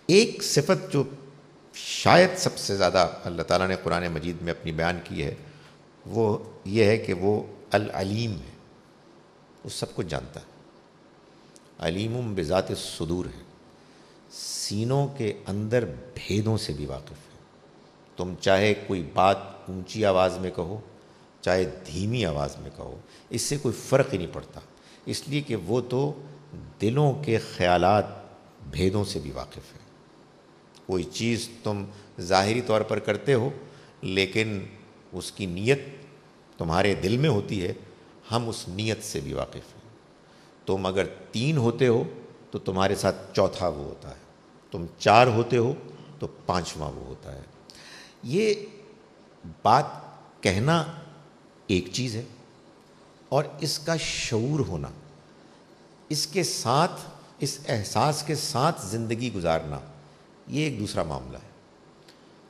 ایک صفت جو شاید سب سے زیادہ اللہ تعالیٰ نے قرآن مجید میں اپنی بیان کی ہے وہ یہ ہے کہ وہ العلیم ہے، وہ سب کچھ جانتا ہے۔ علیم بذات الصدور ہے، سینوں کے اندر بھیدوں سے بھی واقف ہے۔ تم چاہے کوئی بات اونچی آواز میں کہو چاہے دھیمی آواز میں کہو، اس سے کوئی فرق ہی نہیں پڑتا، اس لیے کہ وہ تو دلوں کے خیالات بھیدوں سے بھی واقف ہے۔ کوئی چیز تم ظاہری طور پر کرتے ہو لیکن اس کی نیت تمہارے دل میں ہوتی ہے، ہم اس نیت سے بھی واقف ہیں۔ تم اگر 3 ہوتے ہو تو تمہارے ساتھ چوتھا وہ ہوتا ہے، تم 4 ہوتے ہو تو 5واں وہ ہوتا ہے۔ یہ بات کہنا ایک چیز ہے اور اس کا شعور ہونا، اس کے ساتھ اس احساس کے ساتھ زندگی گزارنا، یہ ایک دوسرا معاملہ ہے۔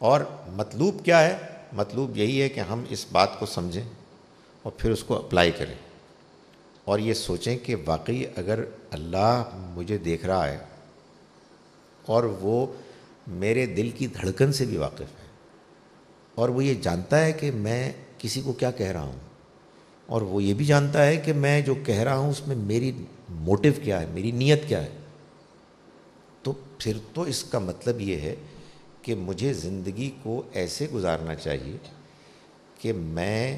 اور مطلوب کیا ہے؟ مطلوب یہی ہے کہ ہم اس بات کو سمجھیں اور پھر اس کو اپلائی کریں اور یہ سوچیں کہ واقعی اگر اللہ مجھے دیکھ رہا ہے اور وہ میرے دل کی دھڑکن سے بھی واقف ہے اور وہ یہ جانتا ہے کہ میں کسی کو کیا کہہ رہا ہوں اور وہ یہ بھی جانتا ہے کہ میں جو کہہ رہا ہوں اس میں میری موٹیو کیا ہے، میری نیت کیا ہے، تو پھر تو اس کا مطلب یہ ہے کہ مجھے زندگی کو ایسے گزارنا چاہیے کہ میں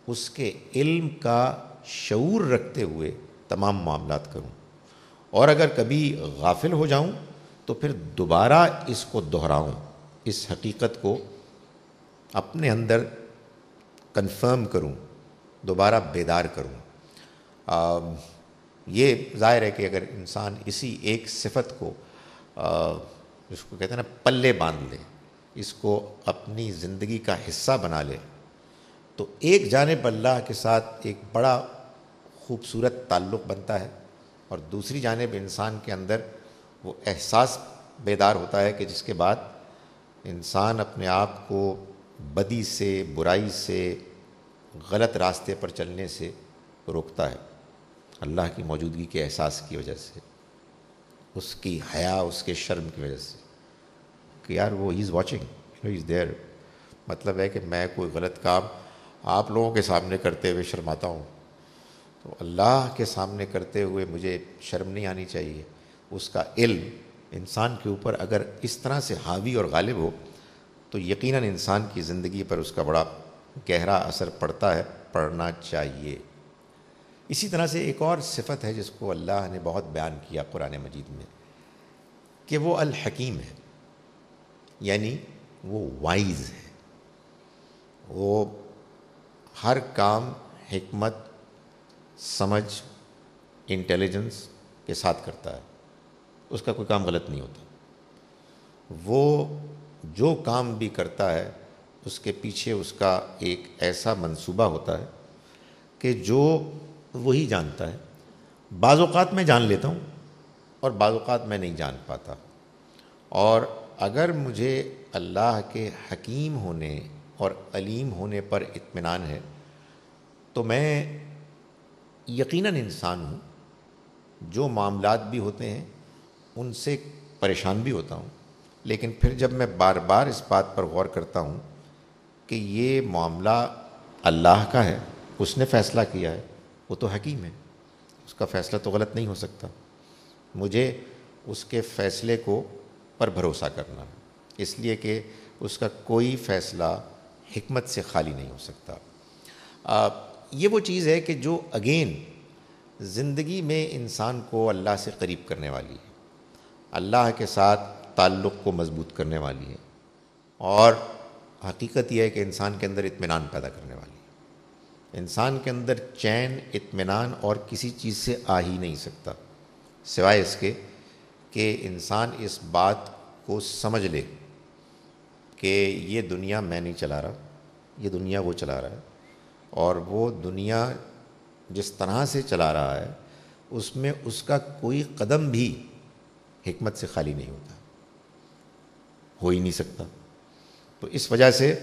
اس کے علم کا شعور رکھتے ہوئے تمام معاملات کروں، اور اگر کبھی غافل ہو جاؤں تو پھر دوبارہ اس کو دہراؤں، اس حقیقت کو اپنے اندر کنفرم کروں، دوبارہ بیدار کروں۔ یہ ظاہر ہے کہ اگر انسان اسی ایک صفت کو جس کو کہتے ہیں نا پلے باندھ لے، اس کو اپنی زندگی کا حصہ بنا لے، تو ایک جانب اللہ کے ساتھ ایک بڑا خوبصورت تعلق بنتا ہے اور دوسری جانب انسان کے اندر وہ احساس بیدار ہوتا ہے کہ جس کے بعد انسان اپنے آپ کو بدی سے، برائی سے، غلط راستے پر چلنے سے روکتا ہے، اللہ کی موجودگی کے احساس کی وجہ سے، اس کی حیا، اس کے شرم کی وجہ سے کہ یار وہ ہی is watching, he is there. مطلب ہے کہ میں کوئی غلط کام آپ لوگوں کے سامنے کرتے ہوئے شرماتا ہوں تو اللہ کے سامنے کرتے ہوئے مجھے شرم نہیں آنی چاہیے۔ اس کا علم انسان کے اوپر اگر اس طرح سے حاوی اور غالب ہو تو یقیناً انسان کی زندگی پر اس کا بڑا گہرا اثر پڑتا ہے، پڑنا چاہیے۔ اسی طرح سے ایک اور صفت ہے جس کو اللہ نے بہت بیان کیا قرآن مجید میں کہ وہ الحکیم ہے، یعنی وہ وائز ہے، وہ ہر کام حکمت، سمجھ، انٹیلیجنس کے ساتھ کرتا ہے، اس کا کوئی کام غلط نہیں ہوتا۔ وہ جو کام بھی کرتا ہے اس کے پیچھے اس کا ایک ایسا منصوبہ ہوتا ہے کہ جو وہی جانتا ہے۔ بعض اوقات میں جان لیتا ہوں اور بعض اوقات میں نہیں جان پاتا، اور اگر مجھے اللہ کے حکیم ہونے اور علیم ہونے پر اطمینان ہے تو میں یقیناً انسان ہوں، جو معاملات بھی ہوتے ہیں ان سے پریشان بھی ہوتا ہوں، لیکن پھر جب میں بار بار اس بات پر غور کرتا ہوں کہ یہ معاملہ اللہ کا ہے، اس نے فیصلہ کیا ہے، وہ تو حکیم ہے، اس کا فیصلہ تو غلط نہیں ہو سکتا، مجھے اس کے فیصلے کو پر بھروسہ کرنا ہے، اس لیے کہ اس کا کوئی فیصلہ حکمت سے خالی نہیں ہو سکتا۔ یہ وہ چیز ہے کہ جو اگین زندگی میں انسان کو اللہ سے قریب کرنے والی ہے، اللہ کے ساتھ تعلق کو مضبوط کرنے والی ہے، اور حقیقت یہ ہے کہ انسان کے اندر اطمینان پیدا کرنے والی ہے۔ انسان کے اندر چین، اطمینان اور کسی چیز سے آ ہی نہیں سکتا سوائے اس کے کہ انسان اس بات کو سمجھ لے کہ یہ دنیا میں نہیں چلا رہا، یہ دنیا وہ چلا رہا ہے، اور وہ دنیا جس طرح سے چلا رہا ہے اس میں اس کا کوئی قدم بھی حکمت سے خالی نہیں ہوتا، ہو ہی نہیں سکتا۔ تو اس وجہ سے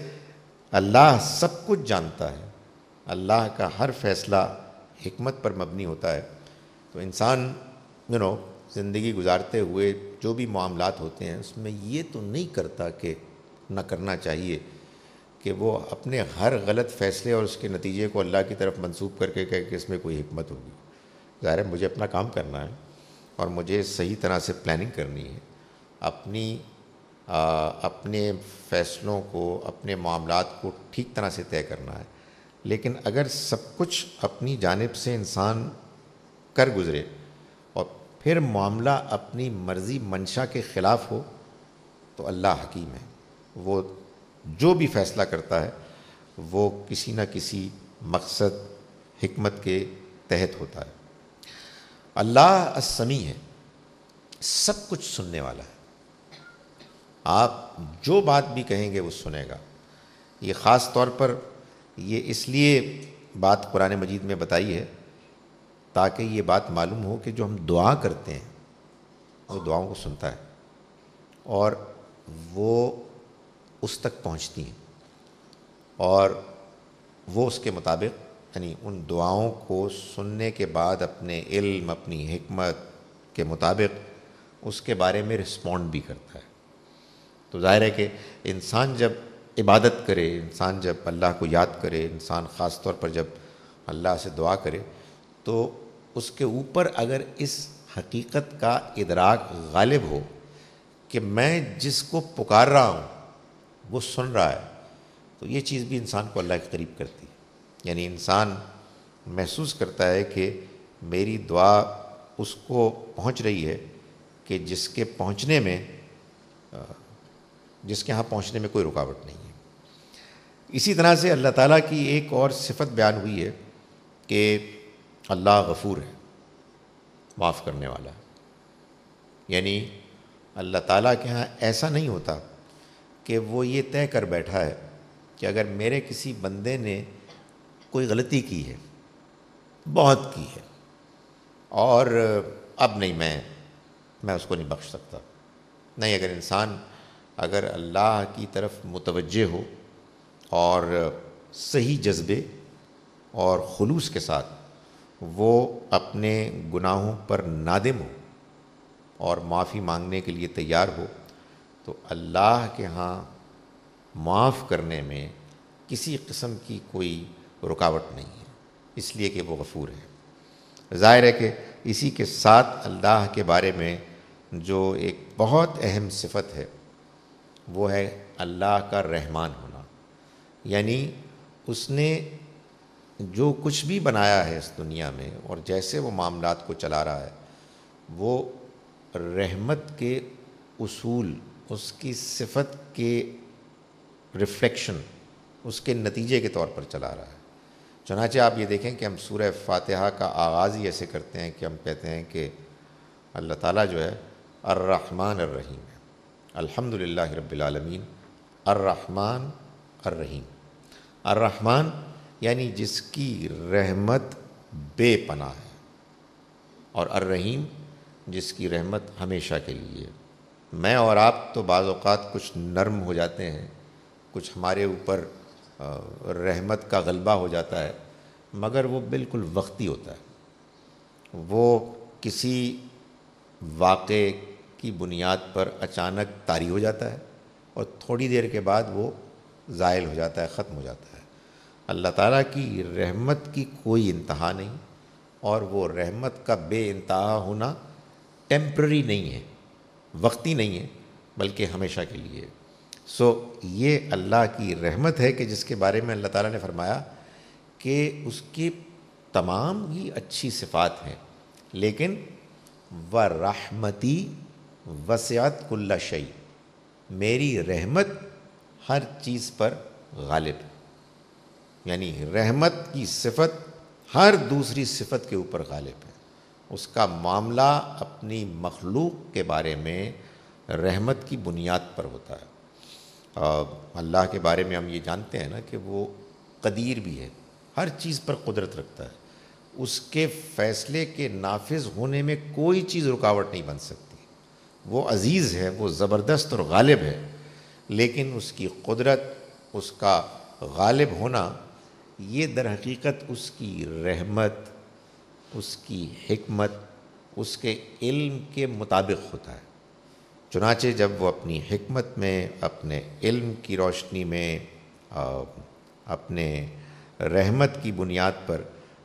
اللہ سب کچھ جانتا ہے، اللہ کا ہر فیصلہ حکمت پر مبنی ہوتا ہے، تو انسان زندگی گزارتے ہوئے جو بھی معاملات ہوتے ہیں اس میں یہ تو نہیں کرتا کہ نہ کرنا چاہیے کہ وہ اپنے ہر غلط فیصلے اور اس کے نتیجے کو اللہ کی طرف منسوب کر کے کہے کہ اس میں کوئی حکمت ہوگی۔ ظاہر ہے مجھے اپنا کام کرنا ہے اور مجھے صحیح طرح سے پلاننگ کرنی ہے، اپنے فیصلوں کو، اپنے معاملات کو ٹھیک طرح سے طے کرنا ہے۔ لیکن اگر سب کچھ اپنی جانب سے انسان کر گزرے اور پھر معاملہ اپنی مرضی منشا کے خلاف ہو تو اللہ حکیم ہے، وہ جو بھی فیصلہ کرتا ہے وہ کسی نہ کسی مقصد، حکمت کے تحت ہوتا ہے۔ اللہ السمیع ہے، سب کچھ سننے والا ہے، آپ جو بات بھی کہیں گے وہ سنے گا۔ یہ خاص طور پر یہ اس لیے بات قرآن مجید میں بتائی ہے تاکہ یہ بات معلوم ہو کہ جو ہم دعا کرتے ہیں وہ دعاؤں کو سنتا ہے اور وہ اس تک پہنچتی ہیں، اور وہ اس کے مطابق یعنی ان دعاؤں کو سننے کے بعد اپنے علم، اپنی حکمت کے مطابق اس کے بارے میں رسپونڈ بھی کرتا ہے۔ تو ظاہر ہے کہ انسان جب عبادت کرے، انسان جب اللہ کو یاد کرے، انسان خاص طور پر جب اللہ سے دعا کرے تو اس کے اوپر اگر اس حقیقت کا ادراک غالب ہو کہ میں جس کو پکار رہا ہوں وہ سن رہا ہے، تو یہ چیز بھی انسان کو اللہ کے قریب کرتی ہے۔ یعنی انسان محسوس کرتا ہے کہ میری دعا اس کو پہنچ رہی ہے کہ جس کے ہاں پہنچنے میں کوئی رکاوٹ نہیں ہے۔ اسی طرح سے اللہ تعالیٰ کی ایک اور صفت بیان ہوئی ہے کہ اللہ غفور ہے، معاف کرنے والا ہے۔ یعنی اللہ تعالیٰ کے ہاں ایسا نہیں ہوتا کہ وہ یہ طے کر بیٹھا ہے کہ اگر میرے کسی بندے نے کوئی غلطی کی ہے، بہت کی ہے، اور اب نہیں میں اس کو نہیں بخش سکتا۔ نہیں، اگر انسان اگر اللہ کی طرف متوجہ ہو اور صحیح جذبے اور خلوص کے ساتھ وہ اپنے گناہوں پر نادم ہو اور معافی مانگنے کے لیے تیار ہو تو اللہ کے ہاں معاف کرنے میں کسی قسم کی کوئی رکاوٹ نہیں ہے، اس لیے کہ وہ غفور ہے۔ ظاہر ہے کہ اسی کے ساتھ اللہ کے بارے میں جو ایک بہت اہم صفت ہے وہ ہے اللہ کا رحمان ہونا۔ یعنی اس نے جو کچھ بھی بنایا ہے اس دنیا میں اور جیسے وہ معاملات کو چلا رہا ہے وہ رحمت کے اصول، اس کی صفت کے ریفلیکشن، اس کے نتیجے کے طور پر چلا رہا ہے۔ چنانچہ آپ یہ دیکھیں کہ ہم سورہ فاتحہ کا آغاز ہی ایسے کرتے ہیں کہ ہم کہتے ہیں کہ اللہ تعالیٰ جو ہے الرحمن الرحیم ہے، الحمدللہ رب العالمین، الرحمن الرحیم۔ الرحمن یعنی جس کی رحمت بے پناہ ہے، اور الرحیم جس کی رحمت ہمیشہ کے لیے۔ میں اور آپ تو بعض اوقات کچھ نرم ہو جاتے ہیں، کچھ ہمارے اوپر رحمت کا غلبہ ہو جاتا ہے، مگر وہ بالکل وقتی ہوتا ہے۔ وہ کسی واقعے کی بنیاد پر اچانک طاری ہو جاتا ہے اور تھوڑی دیر کے بعد وہ زائل ہو جاتا ہے، ختم ہو جاتا ہے۔ اللہ تعالیٰ کی رحمت کی کوئی انتہا نہیں، اور وہ رحمت کا بے انتہا ہونا ٹیمپرری نہیں ہے، وقتی نہیں ہے، بلکہ ہمیشہ کے لیے۔ یہ اللہ کی رحمت ہے کہ جس کے بارے میں اللہ تعالیٰ نے فرمایا کہ اس کی تمام ہی اچھی صفات ہیں، لیکن وَرَحْمَتِي وَسِعَتْ كُلَّ شَيْءٍ، میری رحمت ہر چیز پر غالب ہے۔ یعنی رحمت کی صفت ہر دوسری صفت کے اوپر غالب ہے۔ اس کا معاملہ اپنی مخلوق کے بارے میں رحمت کی بنیاد پر ہوتا ہے۔ اللہ کے بارے میں ہم یہ جانتے ہیں نا کہ وہ قدیر بھی ہے، ہر چیز پر قدرت رکھتا ہے، اس کے فیصلے کے نافذ ہونے میں کوئی چیز رکاوٹ نہیں بن سکتی۔ وہ عزیز ہے، وہ زبردست اور غالب ہے، لیکن اس کی قدرت، اس کا غالب ہونا، یہ در حقیقت اس کی رحمت، اس کی حکمت اس کے علم کے مطابق ہوتا ہے۔ چنانچہ جب وہ اپنی حکمت میں، اپنے علم کی روشنی میں، اپنے رحمت کی بنیاد پر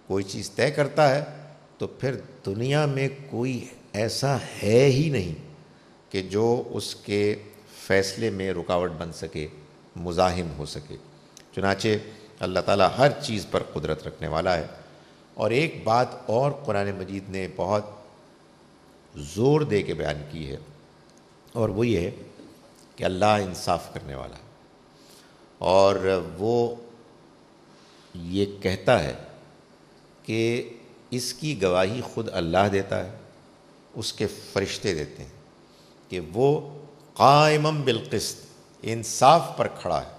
کوئی چیز طے کرتا ہے تو پھر دنیا میں کوئی ایسا ہے ہی نہیں کہ جو اس کے فیصلے میں رکاوٹ بن سکے، مزاحم ہو سکے۔ چنانچہ اللہ تعالیٰ ہر چیز پر قدرت رکھنے والا ہے۔ اور ایک بات اور قرآن مجید نے بہت زور دے کے بیان کی ہے، اور وہ یہ ہے کہ اللہ انصاف کرنے والا ہے، اور وہ یہ کہتا ہے کہ اس کی گواہی خود اللہ دیتا ہے، اس کے فرشتے دیتے ہیں کہ وہ قائمم بالقسط، انصاف پر کھڑا ہے،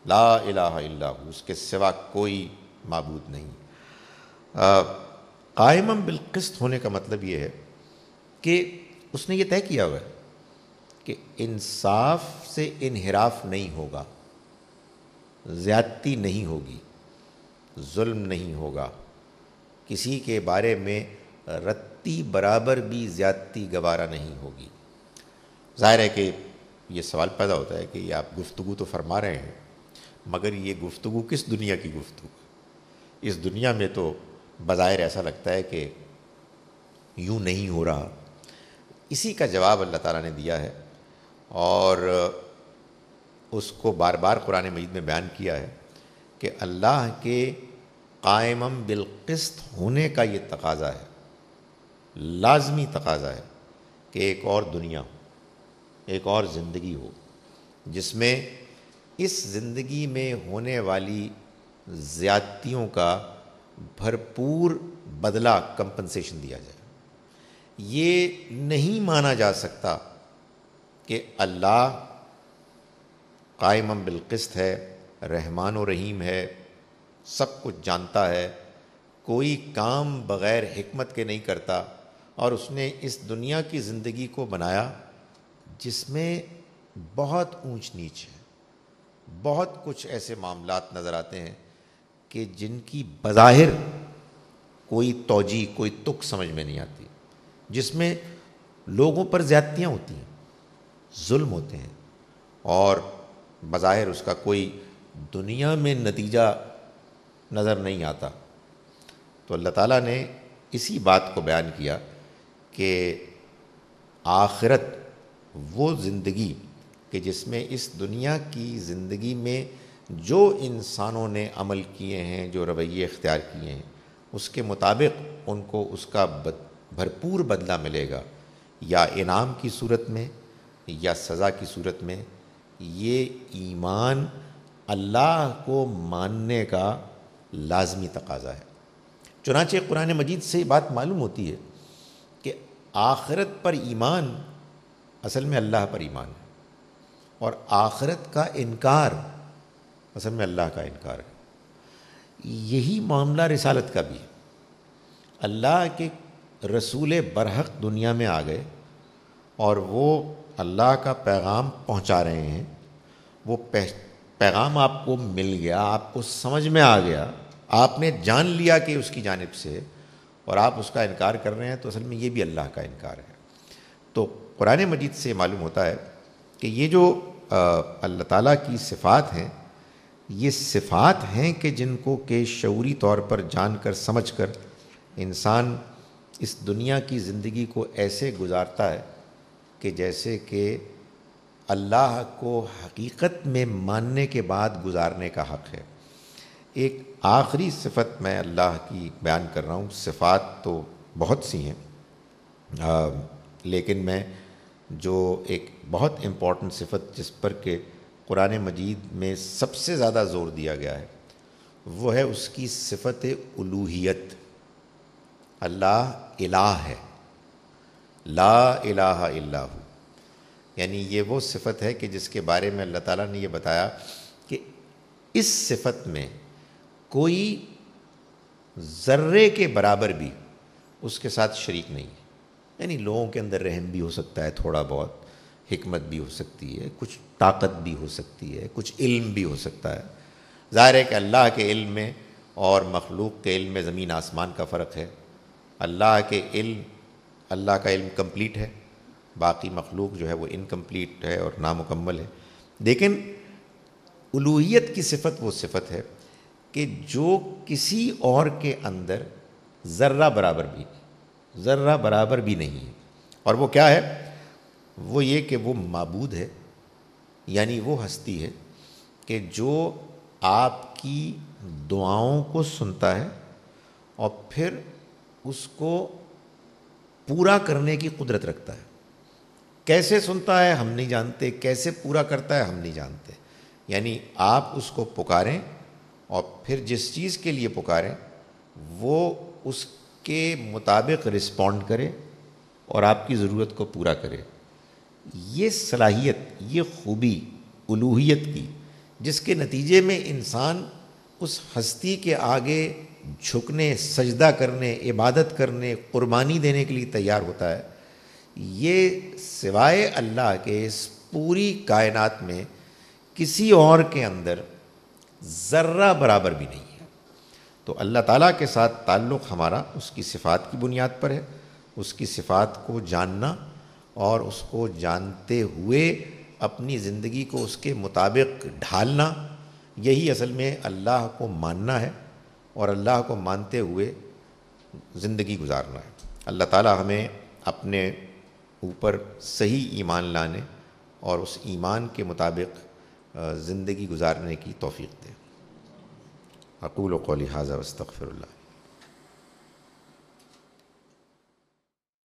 لا الہ الا ہو، اس کے سوا کوئی معبود نہیں۔ قائمم بالقسط ہونے کا مطلب یہ ہے کہ اس نے یہ طے کیا ہوا ہے کہ انصاف سے انحراف نہیں ہوگا، زیادتی نہیں ہوگی، ظلم نہیں ہوگا، کسی کے بارے میں رتی برابر بھی زیادتی گوارا نہیں ہوگی۔ ظاہر ہے کہ یہ سوال پیدا ہوتا ہے کہ یہ آپ گفتگو تو فرما رہے ہیں، مگر یہ گفتگو کس دنیا کی گفتگو؟ اس دنیا میں تو بظاہر ایسا لگتا ہے کہ یوں نہیں ہو رہا۔ اسی کا جواب اللہ تعالیٰ نے دیا ہے، اور اس کو بار بار قرآن مجید میں بیان کیا ہے کہ اللہ کے قائمم بالقسط ہونے کا یہ تقاضا ہے، لازمی تقاضا ہے کہ ایک اور دنیا ہو، ایک اور زندگی ہو، جس میں اس زندگی میں ہونے والی زیادتیوں کا بھرپور بدلہ، کمپنسیشن دیا جائے۔ یہ نہیں مانا جا سکتا کہ اللہ قائمم بالقسط ہے، رحمان و رحیم ہے، سب کچھ جانتا ہے، کوئی کام بغیر حکمت کے نہیں کرتا، اور اس نے اس دنیا کی زندگی کو بنایا جس میں بہت اونچ نیچ ہے، بہت کچھ ایسے معاملات نظر آتے ہیں کہ جن کی بظاہر کوئی توجیہ، کوئی تک سمجھ میں نہیں آتی، جس میں لوگوں پر زیادتیاں ہوتی ہیں، ظلم ہوتے ہیں، اور بظاہر اس کا کوئی دنیا میں نتیجہ نظر نہیں آتا۔ تو اللہ تعالیٰ نے اسی بات کو بیان کیا کہ آخرت وہ زندگی کہ جس میں اس دنیا کی زندگی میں جو انسانوں نے عمل کیے ہیں، جو رویے اختیار کیے ہیں، اس کے مطابق ان کو اس کا بھرپور بدلہ ملے گا، یا انعام کی صورت میں یا سزا کی صورت میں۔ یہ ایمان اللہ کو ماننے کا لازمی تقاضا ہے۔ چنانچہ قرآن مجید سے یہ بات معلوم ہوتی ہے کہ آخرت پر ایمان اصل میں اللہ پر ایمان ہے، اور آخرت کا انکار اصل میں اللہ کا انکار ہے۔ یہی معاملہ رسالت کا بھی ہے۔ اللہ کے رسول برحق دنیا میں آ گئے، اور وہ اللہ کا پیغام پہنچا رہے ہیں، وہ پیغام آپ کو مل گیا، آپ کو سمجھ میں آ گیا، آپ نے جان لیا کہ اس کی جانب سے، اور آپ اس کا انکار کر رہے ہیں، تو اصل میں یہ بھی اللہ کا انکار ہے۔ تو قرآن مجید سے معلوم ہوتا ہے کہ یہ جو اللہ تعالیٰ کی صفات ہیں، یہ صفات ہیں کہ جن کو کہ شعوری طور پر جان کر، سمجھ کر انسان اس دنیا کی زندگی کو ایسے گزارتا ہے کہ جیسے کہ اللہ کو حقیقت میں ماننے کے بعد گزارنے کا حق ہے۔ ایک آخری صفت میں اللہ کی بیان کر رہا ہوں، صفات تو بہت سی ہیں، لیکن میں جو ایک بہت امپورٹنٹ صفت جس پر کہ قرآن مجید میں سب سے زیادہ زور دیا گیا ہے، وہ ہے اس کی صفت الوہیت۔ اللہ الہ ہے، لا الہ الا ہو، یعنی یہ وہ صفت ہے کہ جس کے بارے میں اللہ تعالیٰ نے یہ بتایا کہ اس صفت میں کوئی ذرے کے برابر بھی اس کے ساتھ شریک نہیں ہے۔ یعنی لوگوں کے اندر رحم بھی ہو سکتا ہے، تھوڑا بہت حکمت بھی ہو سکتی ہے، کچھ طاقت بھی ہو سکتی ہے، کچھ علم بھی ہو سکتا ہے۔ ظاہر ہے کہ اللہ کے علم میں اور مخلوق کے علم میں زمین آسمان کا فرق ہے۔ اللہ کے علم اللہ کا علم کمپلیٹ ہے، باقی مخلوق جو ہے وہ انکمپلیٹ ہے اور نامکمل ہے۔ لیکن الوہیت کی صفت وہ صفت ہے کہ جو کسی اور کے اندر ذرہ برابر بھی نہیں ہے۔ اور وہ کیا ہے؟ وہ یہ کہ وہ معبود ہے، یعنی وہ ہستی ہے کہ جو آپ کی دعاؤں کو سنتا ہے اور پھر اس کو پورا کرنے کی قدرت رکھتا ہے۔ کیسے سنتا ہے ہم نہیں جانتے، کیسے پورا کرتا ہے ہم نہیں جانتے۔ یعنی آپ اس کو پکاریں اور پھر جس چیز کے لیے پکاریں وہ اس کے مطابق رسپونڈ کرے اور آپ کی ضرورت کو پورا کرے۔ یہ صلاحیت، یہ خوبی الوہیت کی، جس کے نتیجے میں انسان اس ہستی کے آگے جھکنے، سجدہ کرنے، عبادت کرنے، قربانی دینے کے لیے تیار ہوتا ہے، یہ سوائے اللہ کے اس پوری کائنات میں کسی اور کے اندر ذرہ برابر بھی نہیں ہے۔ تو اللہ تعالیٰ کے ساتھ تعلق ہمارا اس کی صفات کی بنیاد پر ہے، اس کی صفات کو جاننا اور اس کو جانتے ہوئے اپنی زندگی کو اس کے مطابق ڈھالنا، یہی اصل میں اللہ کو ماننا ہے اور اللہ کو مانتے ہوئے زندگی گزارنا ہے۔ اللہ تعالیٰ ہمیں اپنے اوپر صحیح ایمان لانے اور اس ایمان کے مطابق زندگی گزارنے کی توفیق دے۔ اقول قولی ھذا واستغفر اللہ۔